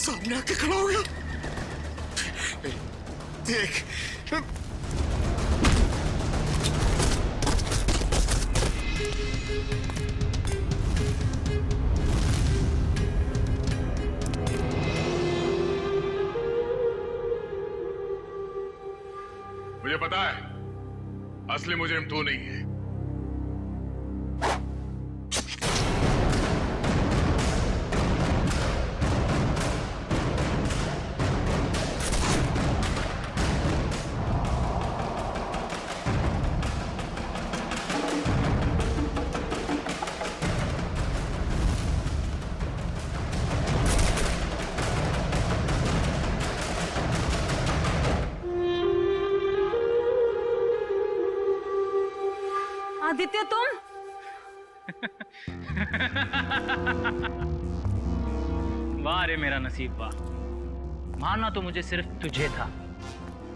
सामने आके खड़ा हो गया। देख मुझे पता है असली मुजरिम तू नहीं है। आदित्य तुम वाह रे मेरा नसीब वाह। मारना तो मुझे सिर्फ तुझे था,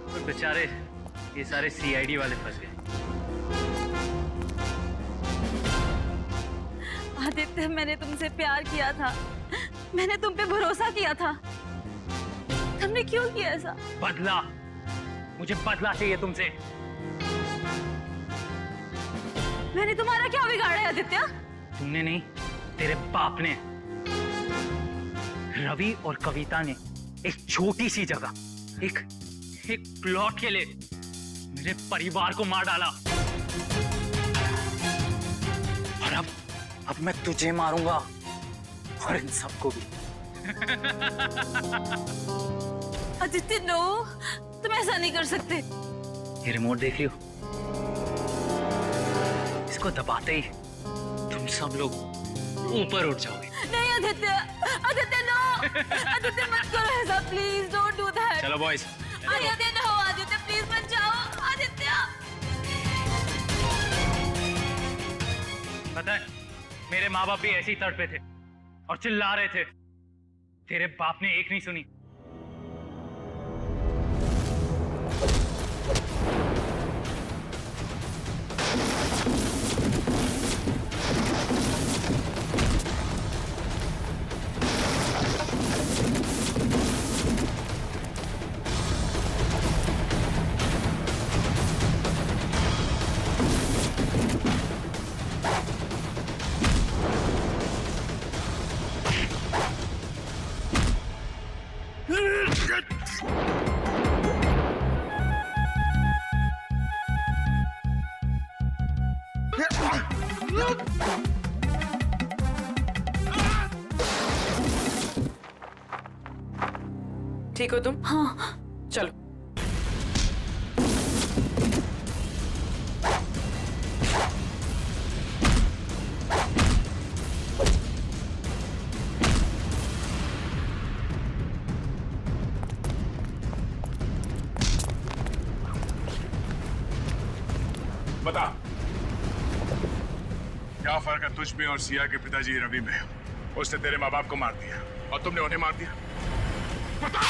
तो बेचारे ये सारे सीआईडी वाले फंस गए। आदित्य मैंने तुमसे प्यार किया था, मैंने तुम पे भरोसा किया था, तुमने क्यों किया ऐसा? बदला, मुझे बदला चाहिए तुमसे। मैंने तुम्हारा क्या बिगाड़ा है आदित्य? तुमने नहीं, तेरे बाप ने। रवि और कविता ने एक छोटी सी जगह एक प्लॉट के लिए मेरे परिवार को मार डाला। और अब मैं तुझे मारूंगा और इन सबको भी। आदित्य नो, तुम ऐसा नहीं कर सकते। ये रिमोट देख रही हो? इसको दबाते ही तुम सब लोग ऊपर उठ जाओगे। नहीं आदित्य, आदित्य नो, आदित्य मत करो ऐसा, प्लीज डोंट डू दैट। चलो boys. Aditya no, Aditya please मत जाओ, आदित्य। पता है मेरे माँ बाप भी ऐसे ही तड़पे थे और चिल्ला रहे थे, तेरे बाप ने एक नहीं सुनी। ठीक हो तुम? हाँ चलो। बता क्या फर्क है तुझ में और सिया के पिताजी रवि में? उसने तेरे माँ बाप को मार दिया और तुमने उन्हें मार दिया। बता।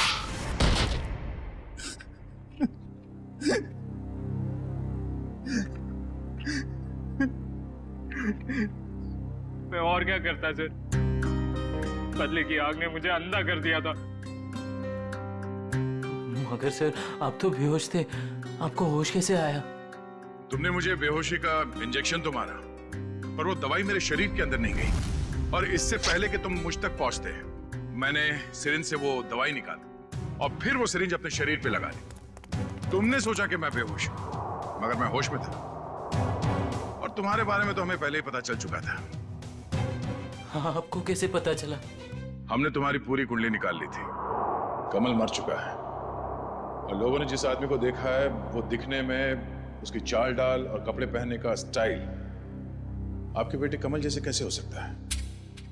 मैं और क्या करता सर? बदले की आग ने मुझे अंधा कर दिया था। मगर सर आप तो बेहोश थे, आपको होश कैसे आया? तुमने मुझे बेहोशी का इंजेक्शन तो मारा, पर वो दवाई मेरे शरीर के अंदर नहीं गई। और इससे पहले कि तुम मुझ तक पहुंचते, मैंने सिरिंज से वो दवाई निकाली और फिर वो सिरिंज अपने शरीर पे लगा ली। तुमने सोचा कि मैं बेहोश हूं, मगर मैं होश में था। और तुम्हारे बारे में तो हमें पहले ही पता चल चुका था। हाँ, आपको कैसे पता चला? हमने तुम्हारी पूरी कुंडली निकाल ली थी। कमल मर चुका है और लोगों ने जिस आदमी को देखा है वो दिखने में, उसकी चाल डाल और कपड़े पहनने का स्टाइल आपके बेटे कमल जैसे कैसे हो सकता है?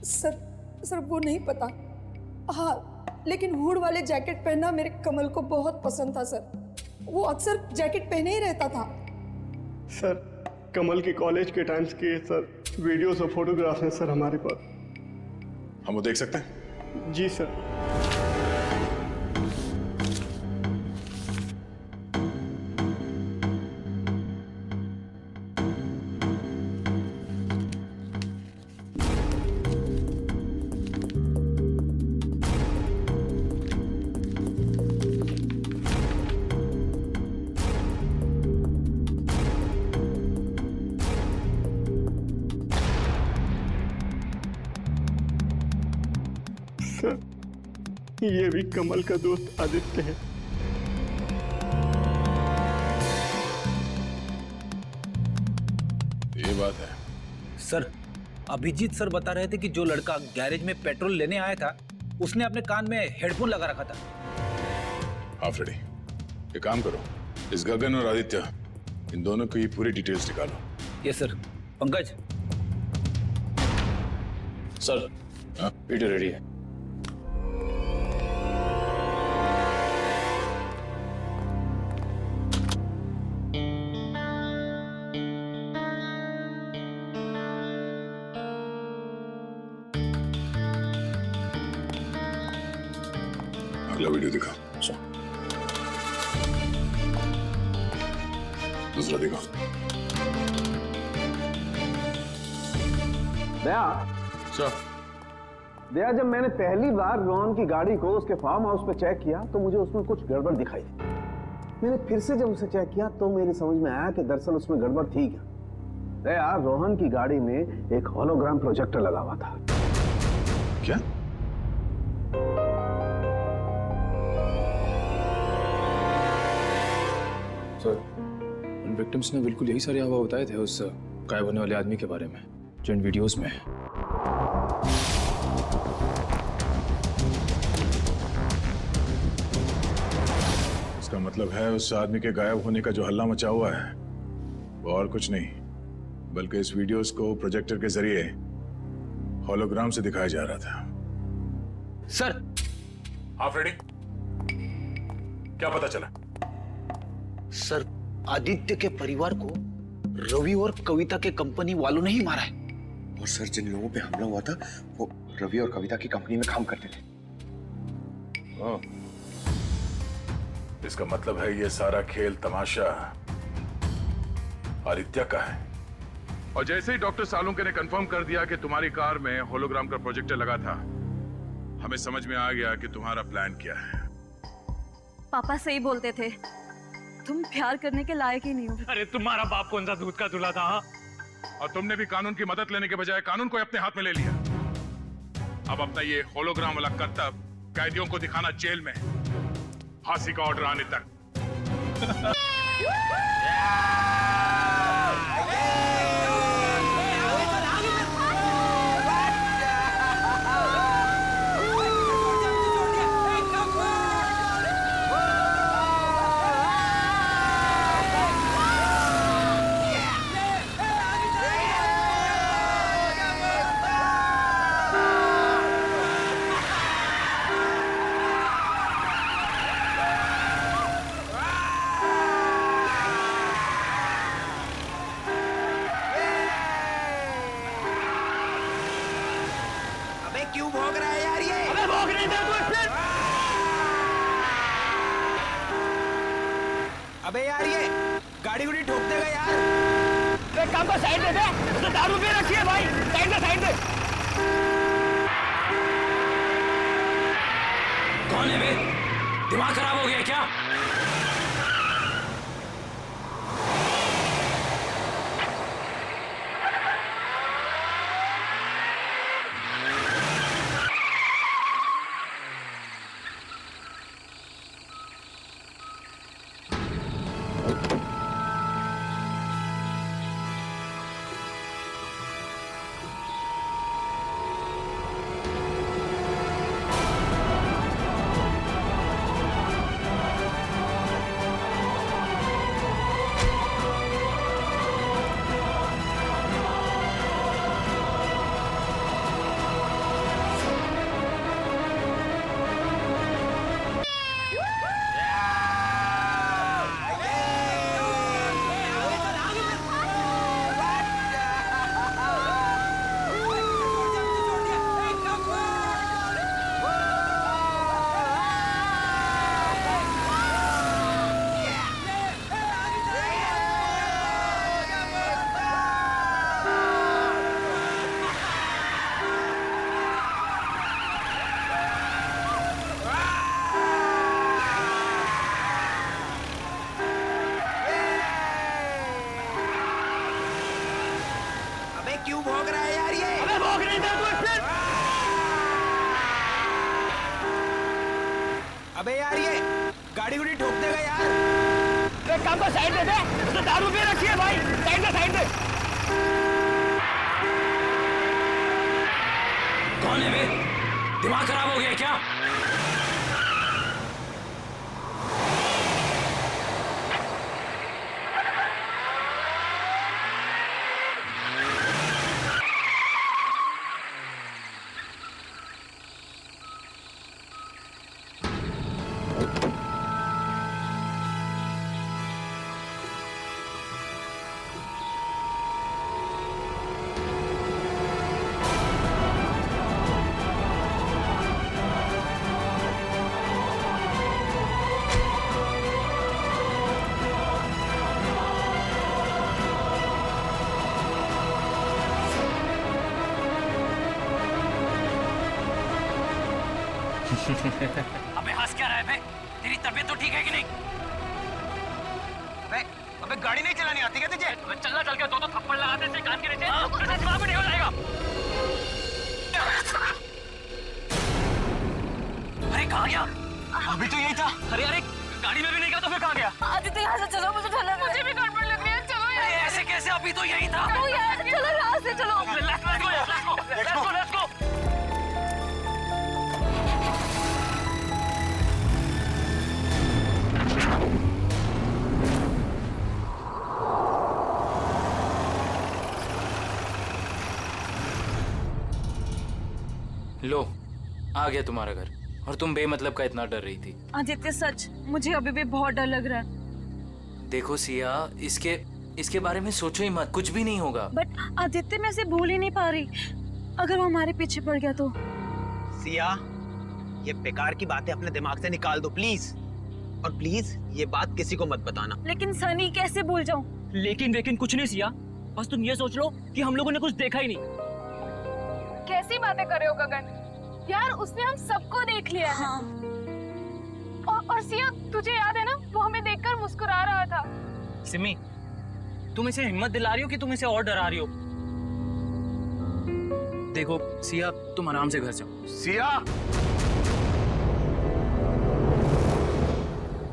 सर वो नहीं पता। हाँ, लेकिन हुड वाले जैकेट पहनना मेरे कमल को बहुत पसंद था सर। वो अक्सर जैकेट पहने ही रहता था। सर कमल के कॉलेज के टाइम्स के सर वीडियोस और फोटोग्राफ्स हैं सर हमारे पास। हम वो देख सकते हैं? जी सर। ये भी कमल का दोस्त आदित्य है। ये बात है। सर, अभिजीत सर बता रहे थे कि जो लड़का गैरेज में पेट्रोल लेने आया था उसने अपने कान में हेडफोन लगा रखा था। हाँ फ्रेडी, एक काम करो, इस गगन और आदित्य, इन दोनों की पूरी डिटेल्स निकालो। Yes sir. पंकज, सर, हाँ? वीडियो रेडी है। अगला वीडियो दिखा। दूसरा दिखा। दया, सर, दया, जब मैंने पहली बार रोहन की गाड़ी को उसके फार्म हाउस पे चेक किया तो मुझे उसमें कुछ गड़बड़ दिखाई दी। मैंने फिर से जब उसे चेक किया तो मेरी समझ में आया कि दरअसल उसमें गड़बड़ थी क्या। दया, रोहन की गाड़ी में एक होलोग्राम प्रोजेक्टर लगा हुआ था। क्या? सर, उन विक्टिम्स ने बिल्कुल यही सारे अफवाह बताए थे उस गायब होने वाले आदमी के बारे में जो इन वीडियोस में है। इसका मतलब है उस आदमी के गायब होने का जो हल्ला मचा हुआ है वो और कुछ नहीं बल्कि इस वीडियोस को प्रोजेक्टर के जरिए होलोग्राम से दिखाया जा रहा था। सर। हाँ फ्रेडी, क्या पता चला? सर, आदित्य के परिवार को रवि और कविता के कंपनी वालों ने ही मारा है। और सर, जिन लोगों पे हमला हुआ था वो रवि और कविता की कंपनी में काम करते थे। इसका मतलब है ये सारा खेल तमाशा आदित्य का है। और जैसे ही डॉक्टर सालुंके ने कंफर्म कर दिया कि तुम्हारी कार में होलोग्राम का प्रोजेक्टर लगा था, हमें समझ में आ गया कि तुम्हारा प्लान क्या है। पापा सही बोलते थे, तुम प्यार करने के लायक ही नहीं हो। अरे तुम्हारा बाप कौन सा दूध का दूल्हा था? हाँ? और तुमने भी कानून की मदद लेने के बजाय कानून को अपने हाथ में ले लिया। अब अपना ये होलोग्राम वाला करतब कैदियों को दिखाना जेल में, फांसी का ऑर्डर आने तक। क्यों भोग रहा है यार ये? अबे भोग नहीं दे तू फिर। अबे यार ये गाड़ी गुड़ी ठोक देगा यार। एक काम कर, साइड दे दे, उसने दारू पी रखी है भाई, साइड दे, साइड दे। कौन है बे? दिमाग खराब हो गया क्या? अबे यार ये गाड़ी गुड़ी ठोक देगा यार। एक काम कर, साइड दे दे, उसने दारू पी रखी है भाई, साइड दे साइड दे। कौन है बे? दिमाग खराब हो गया क्या? अबे हंस क्या रहा है बे? तेरी तबीयत तो ठीक है कि नहीं? अबे गाड़ी नहीं चलानी आती क्या तुझे? चलना चल के दो थप्पड़ लगाते थे कान के नीचे, तुझे जवाब नहीं हो जाएगा। अरे कहाँ गया? अभी तो यही था। अरे अरे गाड़ी में भी नहीं गया तो फिर कहाँ गया? आदित्य यहाँ से चलो, मुझे डर लग रहा है। मुझे भी गड़बड़ लग रही है, चलो यार। ऐसे कैसे? अभी तो यही था। चलो यार, चलो यहाँ से चलो। Let's go. लो, आ गया तुम्हारा घर। और तुम बेमतलब का इतना डर रही थी। आदित्य सच, मुझे अभी भी बहुत डर लग रहा है। देखो सिया, इसके बारे में सोचो ही मत, कुछ भी नहीं होगा। बट आदित्य मैं इसे भूल ही नहीं पा रही। अगर वो हमारे पीछे पड़ गया तो? सिया, ये बेकार की बातें अपने दिमाग से निकाल दो प्लीज। और प्लीज ये बात किसी को मत बताना। लेकिन सनी कैसे भूल जाऊं? लेकिन कुछ नहीं सिया, बस तुम ये सोच लो कि हम लोगों ने कुछ देखा ही नहीं। कैसी बातें कर रहे हो गगन? यार उसने हम सबको देख लिया है। हाँ। और सिया, तुझे याद है ना, वो हमें देखकर मुस्कुरा रहा था। सिमी, तुम इसे हिम्मत दिला रही हो कि तुम इसे और डरा रही हो? देखो सिया, तुम आराम से घर जाओ। सिया,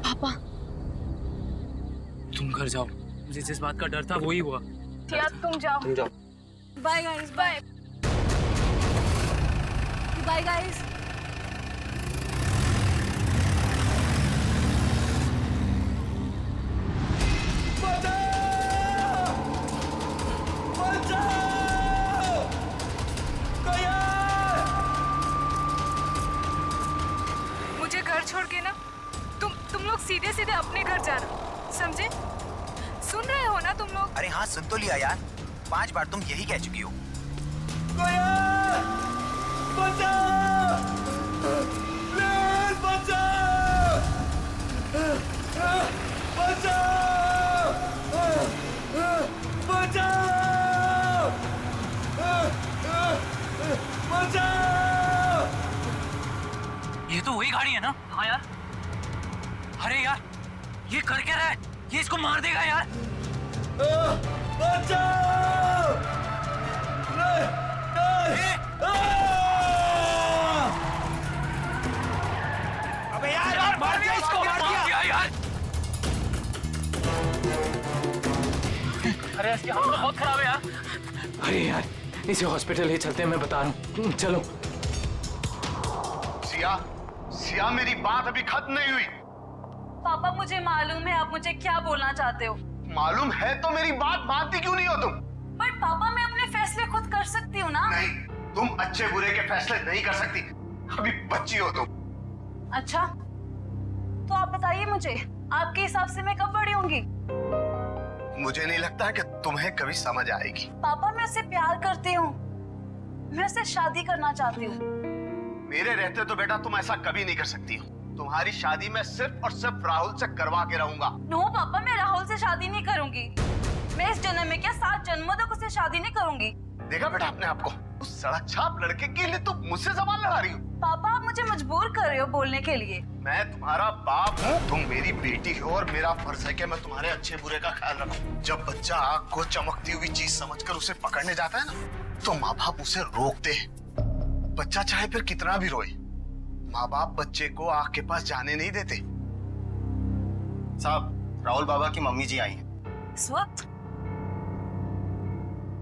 पापा, तुम घर जाओ। मुझे जिस बात का डर था वही हुआ। सिया तुम जाओ। Bye guys, bye bye guys. मुझे घर छोड़ के ना तुम लोग सीधे सीधे अपने घर जाना, समझे? सुन रहे हो ना तुम लोग? अरे हाँ, सुन तो लिया यार। 5 बार तुम यही कह चुकी हो। ये तो वही गाड़ी है ना? हाँ यार। अरे यार, ये कर क्या रहा है? ये इसको मार देगा यार। अबे यार मार दिया इसको, मार दिया यार। अरे इसकी हालत तो बहुत खराब है यार। अरे यार, इसे हॉस्पिटल ही चलते हैं, मैं बता रहा हूँ। चलो। सिया, मेरी बात अभी खत्म नहीं हुई। पापा मुझे मालूम है आप मुझे क्या बोलना चाहते हो। मालूम है तो मेरी बात मानती क्यों नहीं हो तुम? बट पापा मैं अपने फैसले खुद कर सकती हूँ ना। नहीं, तुम अच्छे बुरे के फैसले नहीं कर सकती। अभी बच्ची हो तुम। अच्छा, तो आप बताइए मुझे, आपके हिसाब से मैं कब बड़ी होंगी? मुझे नहीं लगता कि तुम्हें कभी समझ आएगी। पापा मैं उससे प्यार करती हूँ, मैं उससे शादी करना चाहती हूँ। मेरे रहते तो बेटा तुम ऐसा कभी नहीं कर सकती हो। तुम्हारी शादी मैं सिर्फ और सिर्फ राहुल से करवा के रहूंगा। नो पापा, मैं राहुल से शादी नहीं करूंगी। मैं इस जन्म में क्या 7 जन्मों तक उससे शादी नहीं करूंगी। देखा बेटा अपने आप को, उस सड़क छाप लड़के के लिए तुम मुझसे सवाल लड़ा रही हो। पापा आप मुझे मजबूर कर रहे हो बोलने के लिए। मैं तुम्हारा बाप हूँ, तुम मेरी बेटी हो और मेरा फर्ज है कि मैं तुम्हारे अच्छे बुरे का ख्याल रखूं। जब बच्चा आग को चमकती हुई चीज समझकर उसे पकड़ने जाता है ना, तो माँ बाप उसे रोकते हैं। बच्चा चाहे फिर कितना भी रोए, माँ बाप बच्चे को आग के पास जाने नहीं देते। साहब, राहुल बाबा की मम्मी जी आई हैं। इस वक्त?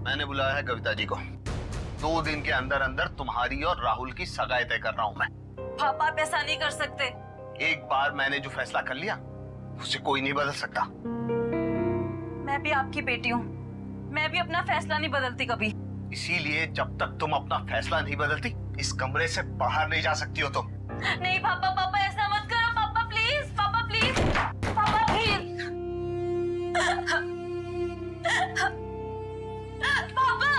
मैंने बुलाया है कविता जी को। 2 दिन के अंदर अंदर तुम्हारी और राहुल की सगाई तय कर रहा हूं मैं। पापा आप ऐसा नहीं कर सकते। एक बार मैंने जो फैसला कर लिया उसे कोई नहीं बदल सकता। मैं भी आपकी बेटी हूँ, मैं भी अपना फैसला नहीं बदलती कभी। इसीलिए जब तक तुम अपना फैसला नहीं बदलती इस कमरे से बाहर नहीं जा सकती हो तुम। नहीं पापा, पापा ऐसा मत करो पापा, प्लीज पापा, प्लीज पापा, प्लीज पापा।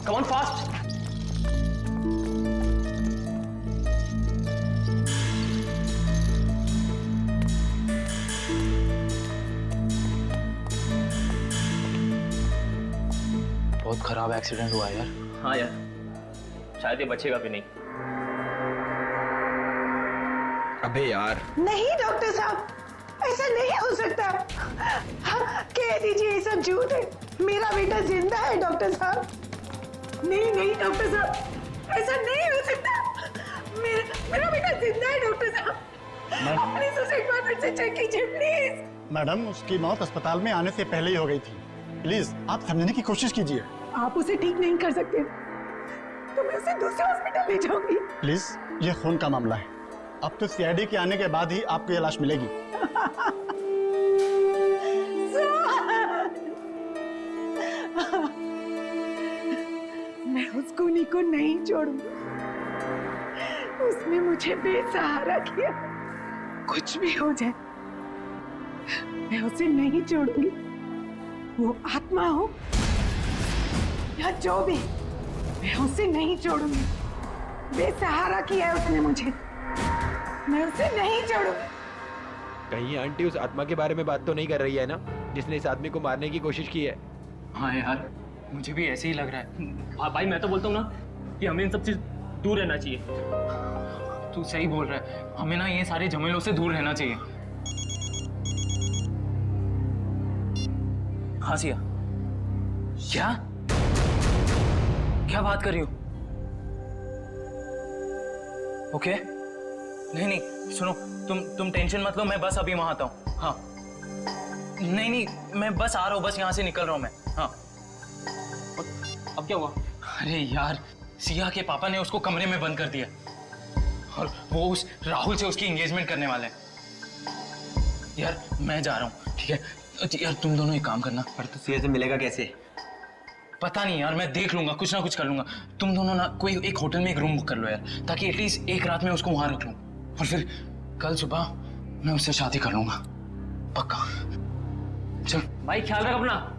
Come on fast. बहुत खराब एक्सीडेंट हुआ यार। हाँ यार, शायद ये बचेगा भी नहीं। अबे यार। नहीं डॉक्टर साहब, ऐसा नहीं हो सकता। कह दीजिए ये सब झूठ है, मेरा बेटा जिंदा है डॉक्टर साहब। नहीं नहीं डॉक्टर साहब, ऐसा नहीं हो सकता। मेरा बेटा जिंदा है डॉक्टर साहब। प्लीज उसे एक बार फिर से चेक कीजिए प्लीज। मैडम, उसकी मौत अस्पताल में आने से पहले ही हो गई थी। प्लीज आप समझने की कोशिश कीजिए। आप उसे ठीक नहीं कर सकते तो मैं उसे दूसरे हॉस्पिटल ले जाऊंगी। प्लीज, ये खून का मामला है। अब तो सीआईडी के आने के बाद ही आपको ये लाश मिलेगी। मैं उस खूनी को नहीं छोड़ूंगी। उसने मुझे बेसहारा किया। कुछ भी हो जाए मैं उसे नहीं छोड़ूंगी। वो आत्मा हो या जो भी, मैं उसे नहीं छोड़ूंगी। बेसहारा किया है उसने मुझे, मैं उसे नहीं छोड़ूंगी। कहीं आंटी उस आत्मा के बारे में बात तो नहीं कर रही है ना, जिसने इस आदमी को मारने की कोशिश की है? हाँ यार, मुझे भी ऐसे ही लग रहा है। भाई मैं तो बोलता हूँ ना कि हमें इन सब से दूर रहना चाहिए। तू सही बोल रहा है, हमें ना ये सारे झमेलों से दूर रहना चाहिए। हाँ सिया, क्या क्या बात कर रही हो? ओके, नहीं नहीं सुनो, तुम टेंशन मत लो, मैं बस अभी वहां आता हूँ। हाँ नहीं नहीं, मैं बस आ रहा हूँ, बस यहाँ से निकल रहा हूँ मैं। हाँ अब क्या हुआ? अरे यार, सिया के पापा ने उसको कमरे में बंद कर दिया और वो उस राहुल से उसकी एंगेजमेंट करने वाले हैं। यार मैं जा रहा हूँ, ठीक है? यार तुम दोनों एक काम करना। पर तो सिया से मिलेगा कैसे? पता नहीं यार, मैं देख लूंगा, कुछ ना कुछ कर लूंगा। तुम दोनों ना कोई एक होटल में एक रूम बुक कर लो यार, ताकि एटलीस्ट एक रात में उसको वहां रख लूं और फिर कल सुबह मैं उससे शादी कर लूंगा, पक्का। चल भाई, ख्याल रख अपना।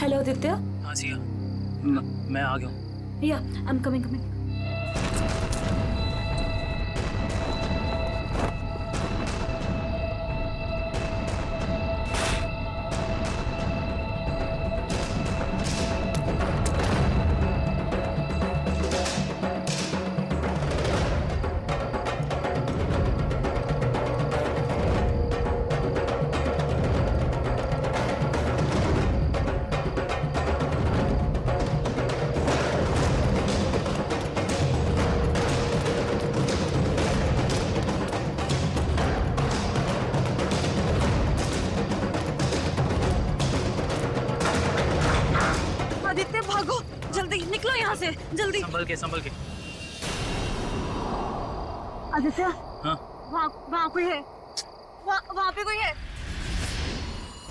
हेलो आदित्य। हाँ सिया, मैं आ गया हूँ। या आई एम कमिंग कमिंग। भागो जल्दी निकलो यहाँ से जल्दी। संभल के। आदित्य हाँ वहाँ कोई है, वहाँ पे कोई है।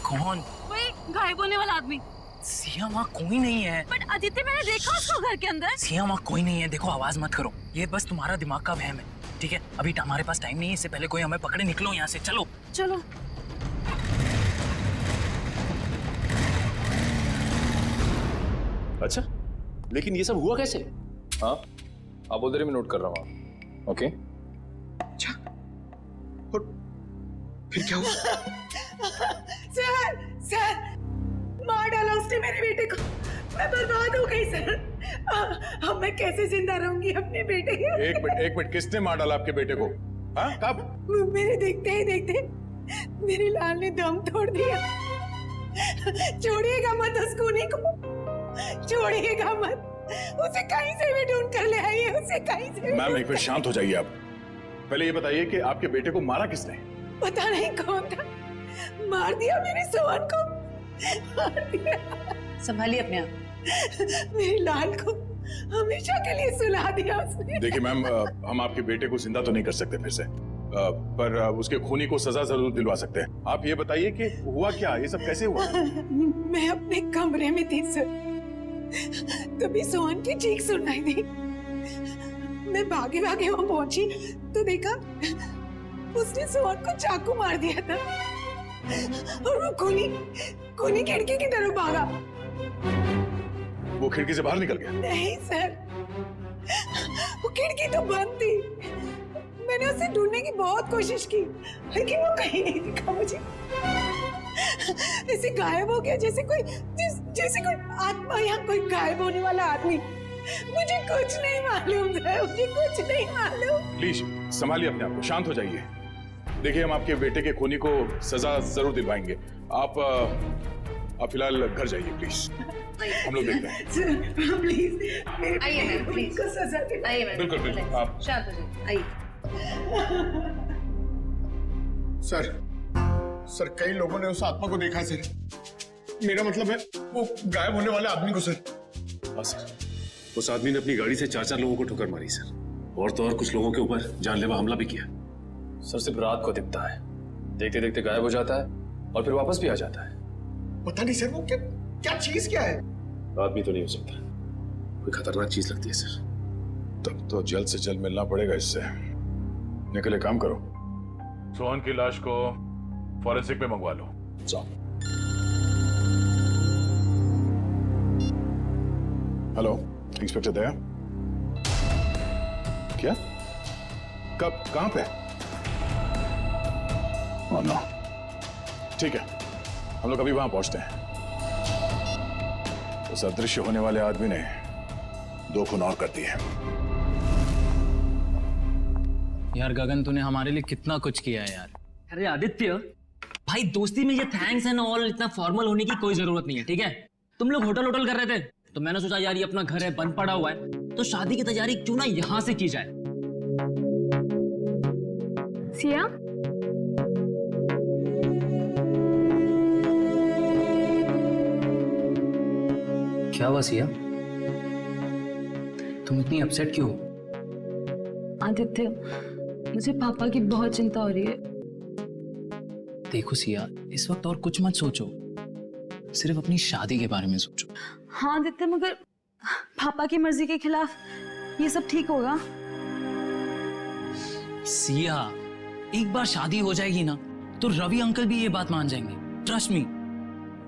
कौन? कोई गायब होने वाला आदमी। सिया वहाँ कोई नहीं है। बट आदित्य मैंने देखा उसको घर के अंदर। सिया वहाँ कोई नहीं है। देखो आवाज मत करो, ये बस तुम्हारा दिमाग का वहम है, ठीक है? अभी हमारे पास टाइम नहीं है, इससे पहले कोई हमें पकड़े। निकलो यहाँ से, चलो। चलो। अच्छा, लेकिन ये सब हुआ कैसे? हाँ, आप उधर ही मैं नोट कर रहा हूँ। ओके। अच्छा, और फिर क्या हुआ? सर, मार डाला उसने मेरे बेटे को। मैं बर्बाद हो गई सर। अब मैं कैसे जिंदा रहूंगी अपने बेटे के? एक मिनट, किसने मार डाला आपके बेटे को? हाँ, कब? मेरे देखते ही देखते मेरे लाल ने दम तोड़ दिया। छोड़िएगा मत उस खूनी को, छोड़िएगा मत। उसे कहीं से भी ढूंढ कर ले आइए, उसे कहीं से। मैम एक मिनट शांत हो जाइए आप। पहले ये बताइए कि आपके बेटे को मारा किसने? पता नहीं कौन था, मार दिया मेरे सोहन को, मार दिया। संभालिए अपने आप। मेरे लाल को हमेशा के लिए सुला दिया उसने। देखिए मैम, हम आपके बेटे को जिंदा तो नहीं कर सकते फिर से, पर उसके खूनी को सजा जरूर दिलवा सकते हैं। आप ये बताइए कि हुआ क्या, ये सब कैसे हुआ? मैं अपने कमरे में थी सर, तभी सोहन की चीख सुनाई दी। मैं भागे भागे वहां पहुंची तो देखा उसने सोहन को चाकू मार दिया था और वो खूनी खिड़की की तरफ भागा। वो खिड़की से बाहर निकल गया? नहीं सर, वो खिड़की तो बंद थी। मैंने उसे ढूंढने की बहुत कोशिश की, लेकिन वो कहीं नहीं दिखा मुझे। ऐसे गायब हो गया जैसे कोई आत्मा या कोई गायब होने वाला आदमी। मुझे कुछ नहीं मालूम है, मुझे कुछ नहीं मालूम। प्लीज संभालिए अपने आप को, शांत हो जाइए। देखिए हम आपके बेटे के खूनी को सजा जरूर दिलवाएंगे। आप फिलहाल घर जाइए प्लीज, हम लोग देखते हैं। प्लीज आइए मैम, प्लीज को सजा दे। आइए मैम, बिल्कुल आप शांत हो जाइए, आइए। सर कई लोगों ने उस आत्मा को देखा सर। मेरा मतलब है वो गायब होने वाले आदमी को सर। हाँ सर, उस आदमी ने अपनी गाड़ी से 4 लोगों को ठोकर मारी सर, और तो और कुछ लोगों के ऊपर जानलेवा हमला भी किया। सर सिर्फ रात को दिखता है, देखते देखते गायब हो जाता है और फिर वापस भी आ जाता है। पता नहीं सर वो क्या चीज क्या है। आदमी तो नहीं हो सकता, कोई खतरनाक चीज लगती है सर। तब तो जल्द से जल्द मिलना पड़ेगा इससे। निकले काम करो, सोहन की लाश को फॉरेंसिक में मंगवा लो। जाओ। हेलो इंस्पेक्टर दया, क्या? कब, कहां पे? ओह नो, ठीक है हम लोग अभी वहां पहुंचते हैं। उस अदृश्य होने वाले आदमी ने 2 खून और कर दिए। यार गगन, तूने हमारे लिए कितना कुछ किया है यार। अरे आदित्य भाई, दोस्ती में ये थैंक्स एंड ऑल इतना फॉर्मल होने की कोई जरूरत नहीं है, ठीक है? तुम लोग होटल कर रहे थे तो मैंने सोचा यार ये अपना घर है, बंद पड़ा हुआ है, तो शादी की तैयारी क्यों ना यहां से की जाए। सिया, क्या हुआ सिया, तुम इतनी अपसेट क्यों हो? आदित्य, मुझे पापा की बहुत चिंता हो रही है। देखो सिया, इस वक्त और कुछ मत सोचो, सिर्फ अपनी शादी के बारे में सोचो। हाँ आदित्य, मगर पापा की मर्जी के खिलाफ ये सब ठीक होगा? सिया, एक बार शादी हो जाएगी ना तो रवि अंकल भी ये बात मान जाएंगे, ट्रस्ट मी।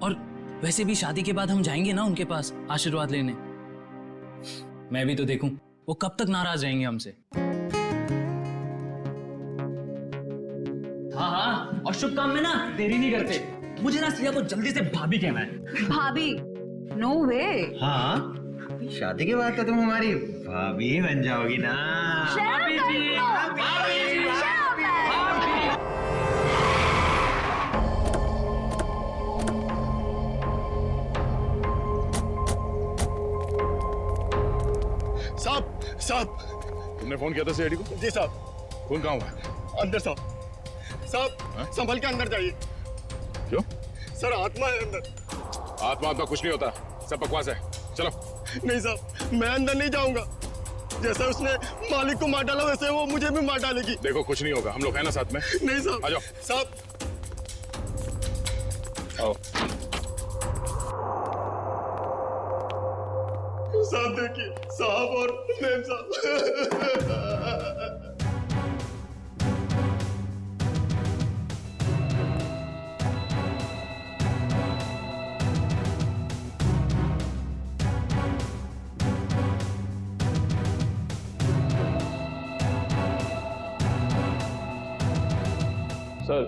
और वैसे भी शादी के बाद हम जाएंगे ना उनके पास आशीर्वाद लेने। मैं भी तो देखूं वो कब तक नाराज रहेंगे हमसे। हाँ, और शुभ काम में ना देरी नहीं करते। मुझे ना सिया को जल्दी से भाभी कहना है। भाभी? नो वे। हाँ, शादी के बाद तो तुम हमारी भाभी बन जाओगी ना। भाभी जी, साहब तुमने फोन किया था सीआईडी को? जी साहब। फोन कहाँ हुआ? अंदर साहब संभल के अंदर जाइए। क्यों? सर आत्मा है अंदर। आत्मा कुछ नहीं होता, सब बकवास है। चलो। नहीं साहब, मैं अंदर नहीं जाऊंगा। जैसा उसने मालिक को मार डाला वैसे वो मुझे भी मार डालेगी। देखो कुछ नहीं होगा, हम लोग हैं ना साथ में। नहीं साहब। आ जाओ साहब। आओ। साहब देखिए, साहब और मैम साहब। सर,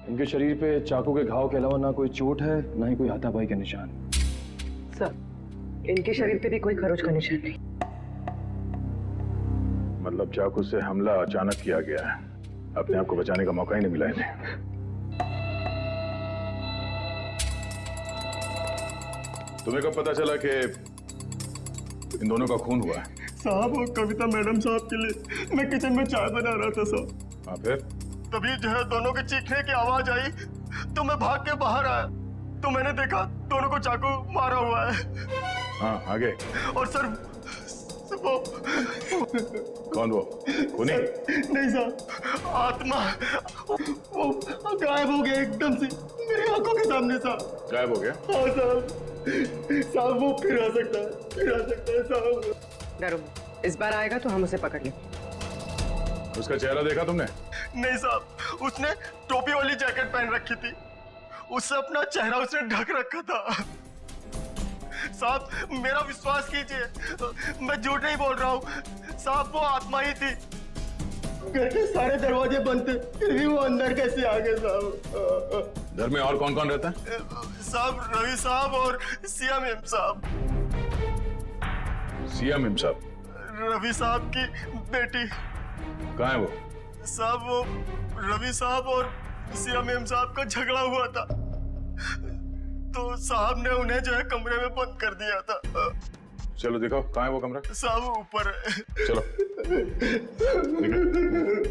इनके शरीर पे चाकू के घाव के अलावा ना कोई चोट है, ना ही कोई हाथापाई के निशान। सर, इनके शरीर पे भी कोई खरोच का निशान नहीं। मतलब चाकू से हमला अचानक किया गया है, अपने आप को बचाने का मौका ही नहीं मिला इन्हें। तुम्हें कब पता चला कि इन दोनों का खून हुआ है? साहब, वो कविता मैडम साहब के लिए मैं किचन में चाय बना रहा था साहब। हाँ, फिर? तभी जो है दोनों के चीखने की आवाज आई तो मैं भाग के बाहर आया तो मैंने देखा दोनों को चाकू मारा हुआ है। हाँ, आगे? और सर वो कौन वो? खूनी? नहीं साहब, आत्मा वो गायब हो गया एकदम से मेरी आंखों के सामने साहब। गायब हो गया? हाँ साहब, वो फिर आ सकता है साहब। डरो, इस बार आएगा तो हम उसे पकड़ लेंगे। उसका चेहरा देखा तुमने? नहीं साहब, उसने टोपी वाली जैकेट पहन रखी थी, उससे अपना चेहरा उसने ढक रखा था। साहब मेरा विश्वास कीजिए, मैं झूठ नहीं बोल रहा हूँ साहब, वो आत्मा ही थी। घर के सारे दरवाजे बंद थे फिर भी वो अंदर कैसे आ गए साहब? घर में और कौन कौन रहता है? साहब रवि साहब और सिया मेम साहब। सिया मेम साहब? रवि साहब की बेटी। कहाँ है वो? साहब वो रवि साहब और सिया मेम साहब का झगड़ा हुआ था तो साहब ने उन्हें जो है कमरे में बंद कर दिया था। चलो दिखाओ, कहाँ है वो कमरा? साहब ऊपर है। चलो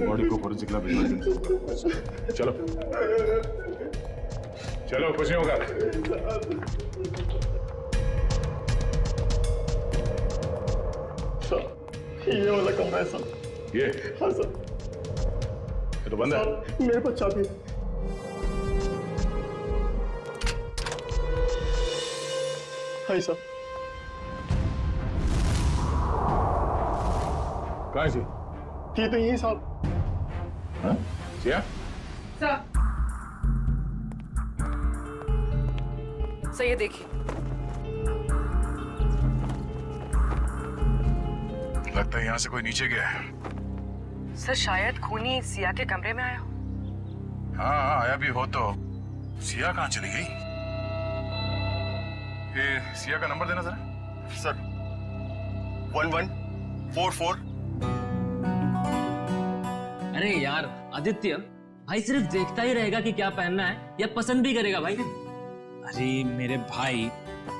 बॉडी को फोरेंसिक लैब भिजवा दें। चलो चलो, कुछ नहीं होगा। ये वाला कमरा है साहब। ये? हाँ सर। ये तो बंद है। मेरे पास चाबी है। हाँ साहब। कहाँ है सी? ये तो यही साहब। हाँ? सिया? सर, ये देखिए। लगता है यहाँ से कोई नीचे गया है। सर शायद खूनी सिया के कमरे में आया हो। हाँ, आया भी हो तो सिया कहाँ चली गई? ये सिया का नंबर देना जरा। सर 1144। अरे यार आदित्य, भाई सिर्फ देखता ही रहेगा कि क्या पहनना है या पसंद भी करेगा भाई? अरे मेरे भाई,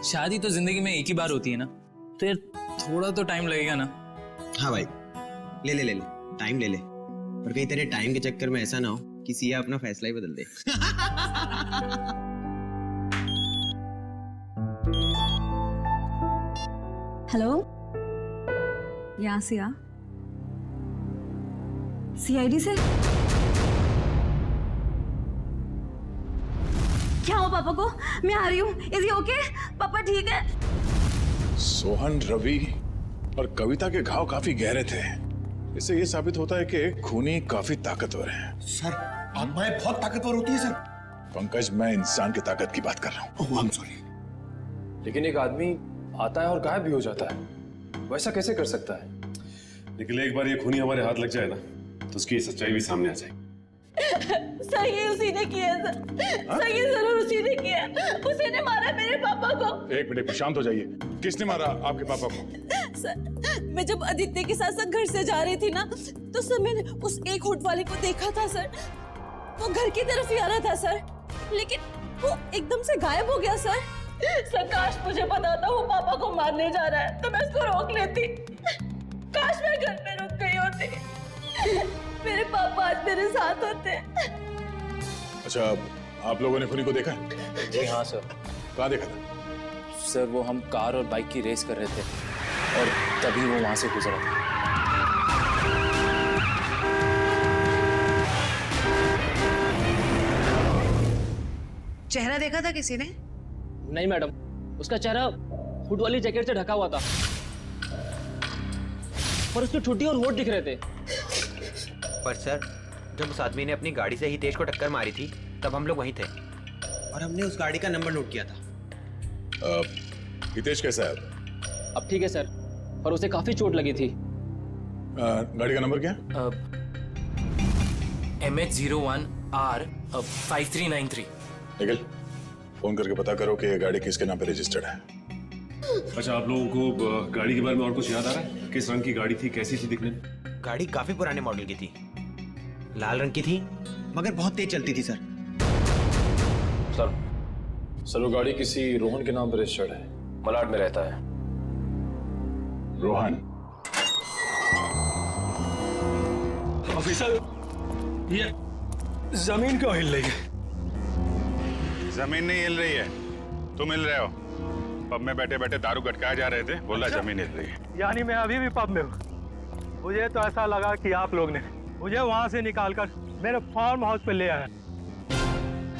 शादी तो जिंदगी में एक ही बार होती है ना, तो यार थोड़ा तो टाइम लगेगा ना। हाँ भाई, ले ले ले ले, टाइम ले ले, और कहीं तेरे टाइम के चक्कर में ऐसा ना हो कि सिया अपना फैसला ही बदल दे। हेलो, यहाँ सिया, सीआईडी से क्या हो पापा को? मैं आ रही हूँ। Is he okay? पापा ठीक है? सोहन, रवि और कविता के घाव काफी गहरे थे। इससे ये साबित होता है कि खूनी काफी ताकतवर है। सर आत्माएं बहुत ताकतवर होती है सर। पंकज, मैं इंसान की ताकत की बात कर रहा हूँ। ओह, I'm sorry। लेकिन एक आदमी आता है और गायब भी हो जाता है, वैसा कैसे कर सकता है? लेकिन एक बार ये खूनी हमारे हाथ लग जाए ना तो उसकी सच्चाई भी सामने आ जाएगी। सर ये उसी ने किया सर। सर ये जरूर उसी ने किया। उसी ने मारा मेरे पापा को। एक मिनट, शांत हो जाइए। किसने मारा आपके पापा को? सर मैं जब आदित्य के साथ घर से जा रही थी ना, तो सर मैंने उस एक होट वाले को देखा था सर। वो घर की तरफ ही आ रहा था सर, लेकिन वो एकदम से गायब हो गया सर। सर काश मुझे पता था वो पापा को मारने जा रहा है तो मैं उसको रोक लेती। काश मैं घर पे रुक गई होती, मेरे पापा आज मेरे साथ होते। अच्छा, आप लोगों ने खूनी को देखा? जी हाँ सर। कहाँ देखा था? सर वो हम कार और बाइक की रेस कर रहे थे और तभी वो वहां से गुजरा था। चेहरा देखा था किसी ने? नहीं मैडम, उसका चेहरा हुड वाली जैकेट से ढका हुआ था और उसकी ठुड्डी और होठ दिख रहे थे। पर सर, जब उस आदमी ने अपनी गाड़ी से हितेश को टक्कर मारी थी तब हम लोग वहीं थे और हमने उस गाड़ी का नंबर नोट किया था। हितेश कैसा है अब ठीक है सर, पर उसे काफी चोट लगी थी। गाड़ी का नंबर क्या है? MH01R5393। निखिल, फोन करके पता करो कि ये गाड़ी किसके नाम पे रजिस्टर्ड है। अच्छा, आप लोगों को गाड़ी के बारे में और कुछ याद आ रहा है? किस रंग की गाड़ी थी, कैसी थी दिखने में? गाड़ी काफी पुराने मॉडल की थी, लाल रंग की थी, मगर बहुत तेज चलती थी सर। सर वो गाड़ी किसी रोहन के नाम पर रजिस्टर्ड है, मलाड में रहता है। रोहन? ऑफिसर, ये जमीन क्यों हिल रही है? जमीन नहीं हिल रही है, तुम हिल रहे हो। पब में बैठे बैठे दारू गटकाए जा रहे थे, बोला जमीन हिल रही है। यानी मैं अभी भी पब में हूँ। मुझे तो ऐसा लगा कि आप लोग ने मुझे वहाँ से निकालकर मेरे फार्म हाउस पे ले आया।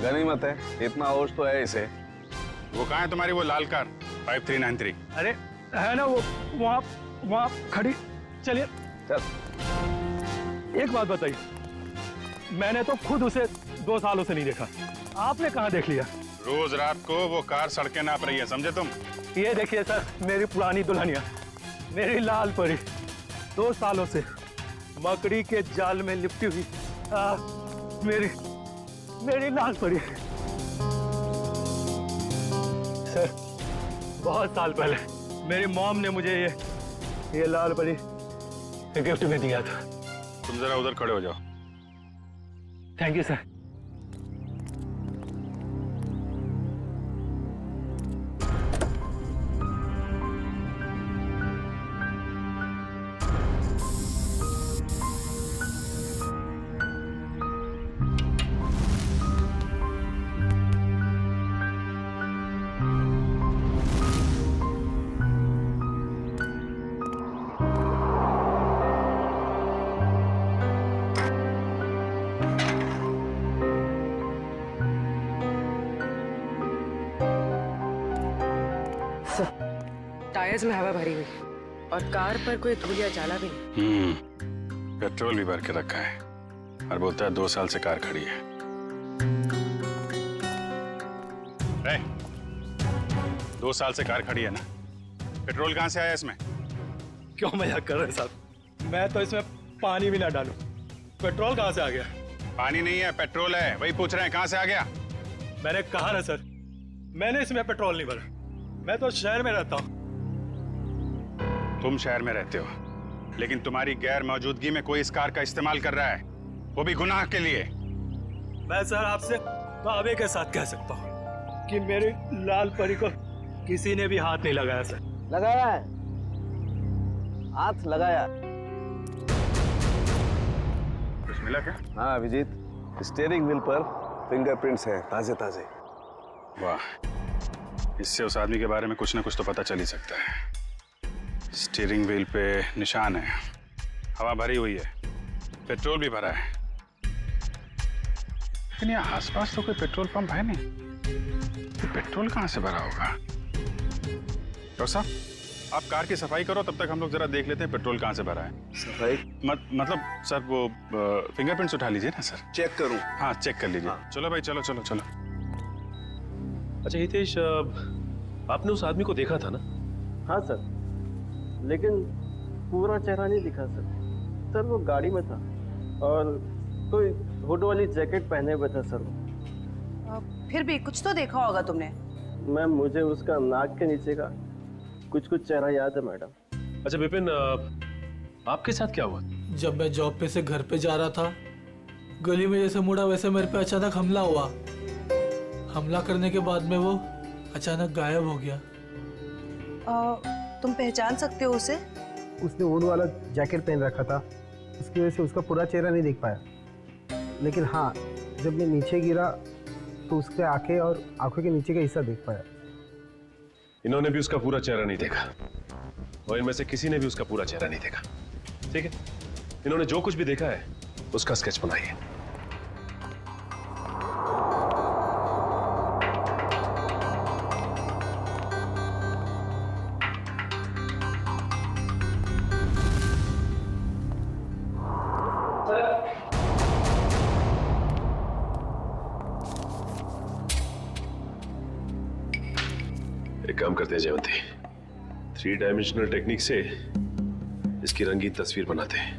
गनीमत है, इतना होश तो है इसे। वो कहाँ है तुम्हारी वो लाल कार 5393? अरे है ना वो वहाँ खड़ी। चलिए चल। एक बात बताइए, मैंने तो खुद उसे 2 सालों से नहीं देखा, आपने कहाँ देख लिया? रोज रात को वो कार सड़कें नाप रही है, समझे तुम? ये देखिए सर, मेरी पुरानी दुल्हनिया, मेरी लाल परी, 2 सालों से मकड़ी के जाल में लिपटी हुई मेरी लाल परी। सर, बहुत साल पहले मेरी मॉम ने मुझे ये लाल परी गिफ्ट में दिया था। तुम जरा उधर खड़े हो जाओ। Thank you sir. टायर्स में हवा भरी हुई और कार पर कोई धूल या जाला भी नहीं। पेट्रोल भी भर के रखा है और बोलता है 2 साल से कार खड़ी है। 2 साल से कार खड़ी है ना, पेट्रोल कहाँ से आया इसमें? क्यों मजाक कर रहे हैं साहब? मैं तो इसमें पानी भी ना डालूं, पेट्रोल कहाँ से आ गया? पानी नहीं है, पेट्रोल है, वही पूछ रहे हैं कहाँ से आ गया। मैंने कहा ना सर, मैंने इसमें पेट्रोल नहीं भरा। मैं तो शहर में रहता हूँ। तुम शहर में रहते हो, लेकिन तुम्हारी गैर मौजूदगी में कोई इस कार का इस्तेमाल कर रहा है, वो भी गुनाह के लिए। मैं सर आपसे दावे के साथ कह सकता हूँ कि मेरी लाल परी को किसी ने भी हाथ नहीं लगाया सर। लगाया है, हाथ लगाया। कुछ मिला क्या? हाँ अभिजीत, स्टीयरिंग व्हील पर फिंगरप्रिंट्स हैं, ताजे ताजे। वाह, इससे उस आदमी के बारे में कुछ ना कुछ तो पता चल ही सकता है। स्टीयरिंग व्हील पे निशान है, हवा भरी हुई है, पेट्रोल भी भरा है, लेकिन यहाँ आसपास तो कोई पेट्रोल पंप है नहीं। तो पेट्रोल कहाँ से भरा होगा? डॉक्टर साहब, आप कार की सफाई करो, तब तक हम लोग जरा देख लेते हैं पेट्रोल कहाँ से भरा है। सफाई? मतलब सर वो फिंगरप्रिंट्स उठा लीजिए ना सर। चेक करूं? हाँ चेक कर लीजिए। हाँ। चलो भाई, चलो चलो चलो। अच्छा हितेश, आपने उस आदमी को देखा था ना? हाँ सर, लेकिन पूरा चेहरा नहीं दिखा सर। सर वो गाड़ी में था और कोई हुड वाली जैकेट पहने हुए था सर। फिर भी कुछ तो देखा होगा तुमने। मैम, मुझे उसका नाक के नीचे का कुछ चेहरा याद है मैडम। अच्छा विपिन, आपके साथ क्या हुआ? जब मैं जॉब पे से घर पे जा रहा था, गली में जैसे मुड़ा वैसे मेरे पे अचानक हमला हुआ। हमला करने के बाद में वो अचानक गायब हो गया। तुम पहचान सकते हो उसे? उसने ऊन वाला जैकेट पहन रखा था, उसकी वजह से उसका पूरा चेहरा नहीं देख पाया। लेकिन हाँ, जब मैं नीचे गिरा तो उसके आंखें और आंखों के नीचे का हिस्सा देख पाया। इन्होंने भी उसका पूरा चेहरा नहीं देखा और इनमें से किसी ने भी उसका पूरा चेहरा नहीं देखा। ठीक है, इन्होंने जो कुछ भी देखा है उसका स्केच बनाइए। एक काम करते हैं जयवंती, 3 डायमेंशनल टेक्निक से इसकी रंगीन तस्वीर बनाते हैं,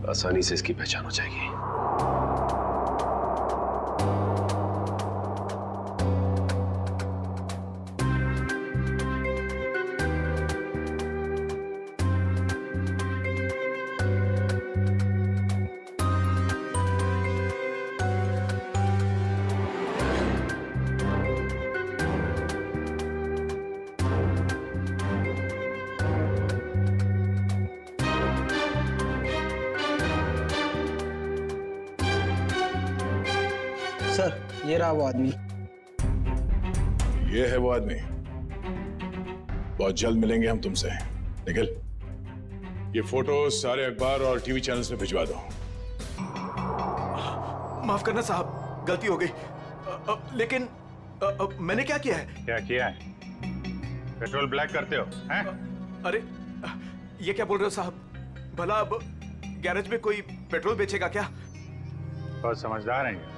आसानी से इसकी पहचान हो जाएगी। सर, ये रहा वो आदमी। ये है वो आदमी। बहुत जल्द मिलेंगे हम तुमसे। निखिल, ये फोटो सारे अखबार और टीवी चैनल्स में भिजवा दो। माफ करना साहब, गलती हो गई। लेकिन मैंने क्या किया है? क्या किया है? पेट्रोल ब्लैक करते हो हैं? अरे ये क्या बोल रहे हो साहब? भला अब गैरेज में कोई पेट्रोल बेचेगा क्या? बहुत समझदार हैं ये।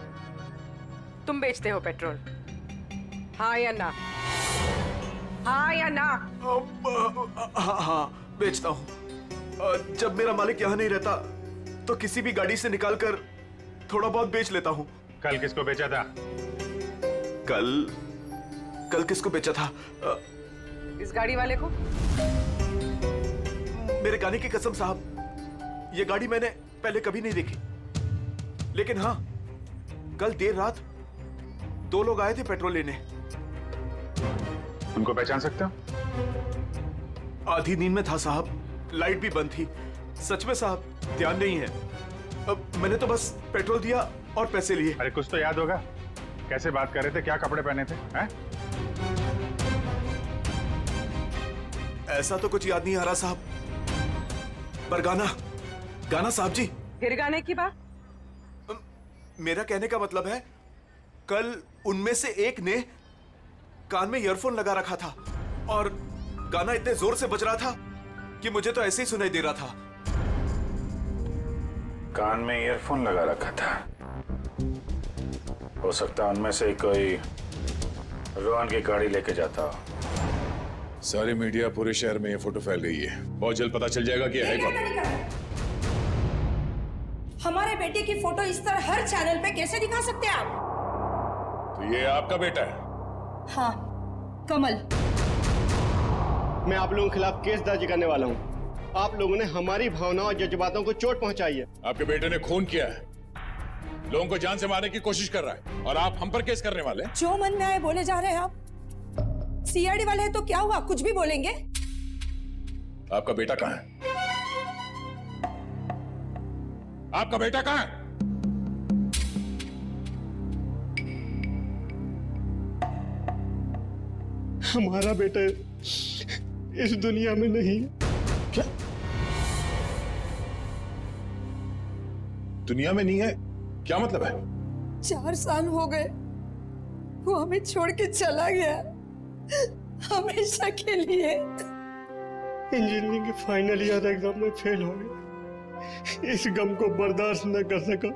तुम बेचते हो पेट्रोल, हाँ या ना? हाँ या ना? हाँ, बेचता हूँ। जब मेरा मालिक यहाँ नहीं रहता तो किसी भी गाड़ी से निकालकर थोड़ा बहुत बेच लेता हूँ। कल किसको बेचा था? कल किसको बेचा था? इस गाड़ी वाले को। मेरे गाने की कसम साहब, ये गाड़ी मैंने पहले कभी नहीं देखी। लेकिन हाँ, कल देर रात 2 लोग आए थे पेट्रोल लेने। उनको पहचान सकते हो? आधी नींद में था साहब, लाइट भी बंद थी। सच में साहब, ध्यान नहीं है। अब मैंने तो बस पेट्रोल दिया और पैसे लिए। अरे कुछ तो याद होगा, कैसे बात कर रहे थे, क्या कपड़े पहने थे हैं? ऐसा तो कुछ याद नहीं आ रहा साहब। पर गाना साहब जी। फिर गाने की बात? मेरा कहने का मतलब है, कल उनमें से एक ने कान में ईयरफोन लगा रखा था और गाना इतने जोर से बज रहा था कि मुझे तो ऐसे ही सुनाई दे रहा था। कान में ईयरफोन लगा रखा था। हो सकता है उनमें से कोई रोहन की गाड़ी लेके जाता हो। सारी मीडिया पूरे शहर में ये फोटो फैल गई है। बहुत जल्द पता चल जाएगा कि है कौन। हमारे बेटे की फोटो इस तरह हर चैनल पे कैसे दिखा सकते हैं आप? तो ये आपका बेटा है? हाँ, कमल। मैं आप लोगों के खिलाफ केस दर्ज करने वाला हूँ। आप लोगों ने हमारी भावनाओं और जज्बातों को चोट पहुंचाई है। आपके बेटे ने खून किया है, लोगों को जान से मारने की कोशिश कर रहा है और आप हम पर केस करने वाले हैं? जो मन में आए बोले जा रहे हैं आप। सीआईडी वाले हैं तो क्या हुआ, कुछ भी बोलेंगे। आपका बेटा कहाँ है? आपका बेटा कहाँ है? हमारा बेटा इस दुनिया में नहीं। क्या? दुनिया में नहीं है? क्या मतलब है? 4 साल हो गए, वो हमें छोड़ के चला गया, हमेशा के लिए। इंजीनियरिंग के फाइनल ईयर एग्जाम में फेल हो गया। इस गम को बर्दाश्त न कर सका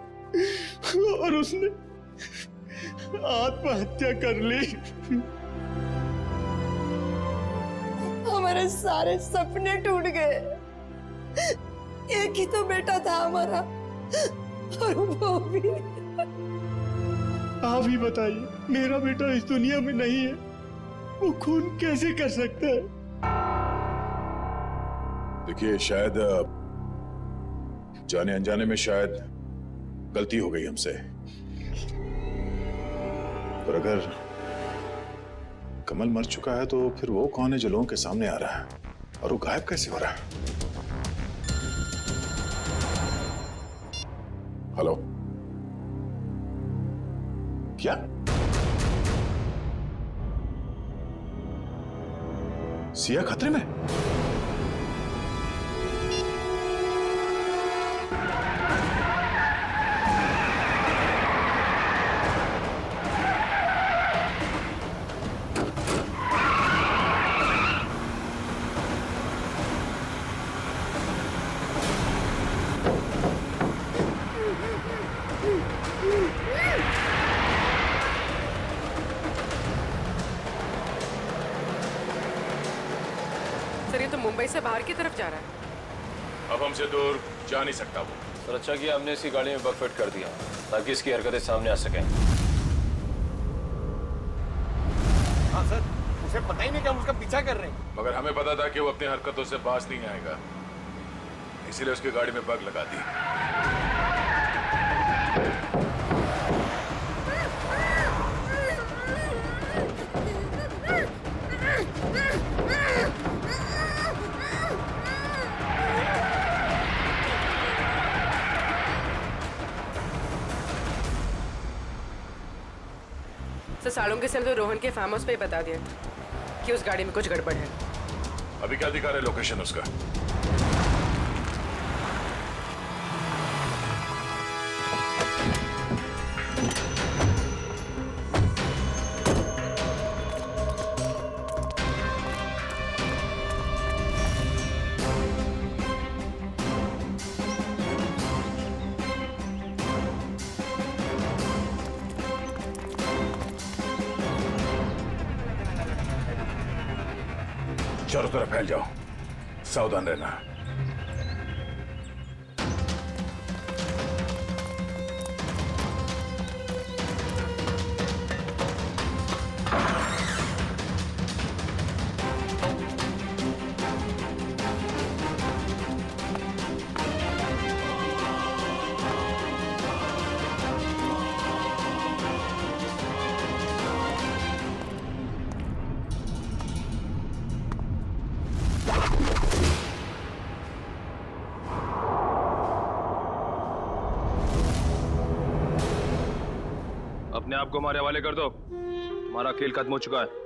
और उसने आत्महत्या कर ली। हमारे सारे सपने टूट गए। एक ही तो बेटा था हमारा, और वो भी। आप ही बताइए, मेरा बेटा इस दुनिया में नहीं है, वो खून कैसे कर सकता है? देखिए, शायद जाने अनजाने में शायद गलती हो गई हमसे, पर अगर कमल मर चुका है तो फिर वो कौन है जो लोगों के सामने आ रहा है और वो गायब कैसे हो रहा है? हेलो, क्या सिया खतरे में? सर ये तो मुंबई से बाहर की तरफ जा रहा है। अब हमसे दूर जा नहीं सकता वो। सर अच्छा किया हमने इसकी गाड़ी में बग फिट कर दिया ताकि इसकी हरकतें सामने आ सकें। हाँ सर, उसे पता ही नहीं कि हम उसका पीछा कर रहे हैं। मगर हमें पता था कि वो अपनी हरकतों से बाज नहीं आएगा, इसीलिए उसकी गाड़ी में बग लगा दी। सर सालुंके से तो रोहन के फार्म हाउस पे ही बता दिया कि उस गाड़ी में कुछ गड़बड़ है। अभी क्या दिखा रहे लोकेशन उसका? चारों तरफ फैल जाओ, सावधान रहना। अपने आप को हमारे हवाले कर दो, तुम्हारा खेल खत्म हो चुका है।